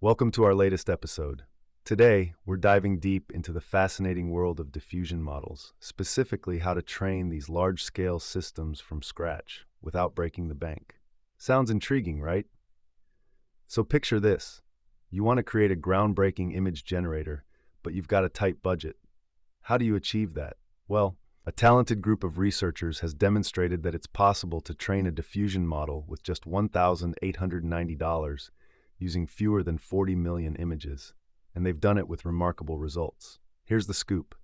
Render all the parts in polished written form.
Welcome to our latest episode. Today, we're diving deep into the fascinating world of diffusion models, specifically how to train these large-scale systems from scratch without breaking the bank. Sounds intriguing, right? So picture this. You want to create a groundbreaking image generator, but you've got a tight budget. How do you achieve that? Well, a talented group of researchers has demonstrated that it's possible to train a diffusion model with just $1,890 using fewer than 40 million images, and they've done it with remarkable results. Here's the scoop.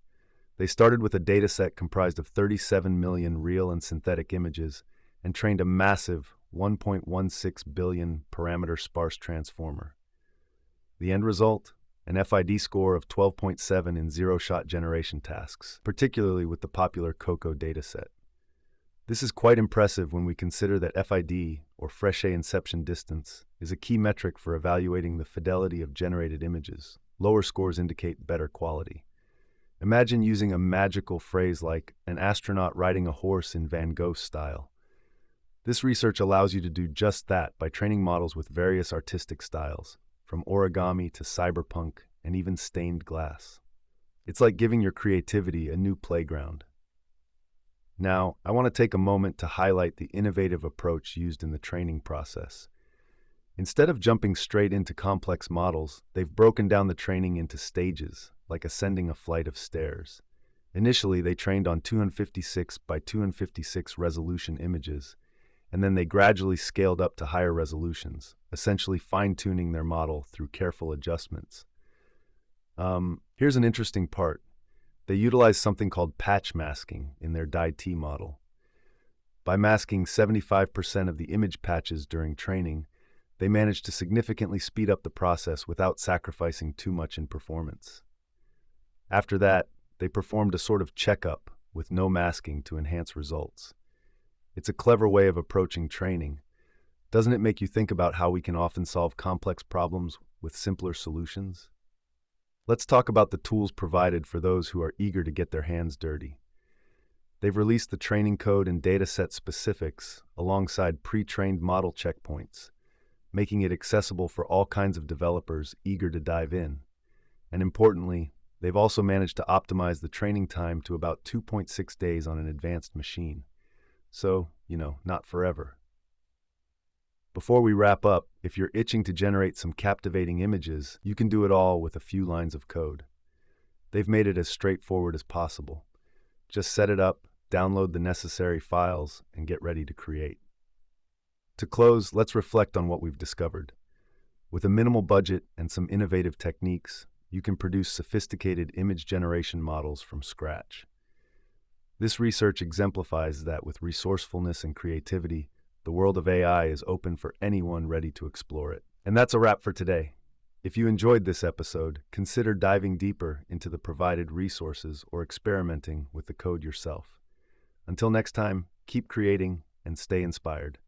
They started with a dataset comprised of 37 million real and synthetic images and trained a massive 1.16 billion parameter sparse transformer. The end result? An FID score of 12.7 in zero-shot generation tasks, particularly with the popular COCO dataset. This is quite impressive when we consider that FID, or Fréchet inception distance, is a key metric for evaluating the fidelity of generated images. Lower scores indicate better quality. Imagine using a magical phrase like an astronaut riding a horse in Van Gogh style. This research allows you to do just that by training models with various artistic styles, from origami to cyberpunk and even stained glass. It's like giving your creativity a new playground. Now, I want to take a moment to highlight the innovative approach used in the training process. Instead of jumping straight into complex models, they've broken down the training into stages, like ascending a flight of stairs. Initially, they trained on 256 by 256 resolution images, and then they gradually scaled up to higher resolutions, essentially fine-tuning their model through careful adjustments. Here's an interesting part. They utilize something called patch masking in their DIT model. By masking 75% of the image patches during training, they managed to significantly speed up the process without sacrificing too much in performance. After that, they performed a sort of checkup with no masking to enhance results. It's a clever way of approaching training. Doesn't it make you think about how we can often solve complex problems with simpler solutions? Let's talk about the tools provided for those who are eager to get their hands dirty. They've released the training code and dataset specifics alongside pre-trained model checkpoints, making it accessible for all kinds of developers eager to dive in. And importantly, they've also managed to optimize the training time to about 2.6 days on an advanced machine. So, not forever. Before we wrap up, if you're itching to generate some captivating images, you can do it all with a few lines of code. They've made it as straightforward as possible. Just set it up, download the necessary files, and get ready to create. To close, let's reflect on what we've discovered. With a minimal budget and some innovative techniques, you can produce sophisticated image generation models from scratch. This research exemplifies that with resourcefulness and creativity, the world of AI is open for anyone ready to explore it. And that's a wrap for today. If you enjoyed this episode, consider diving deeper into the provided resources or experimenting with the code yourself. Until next time, keep creating and stay inspired.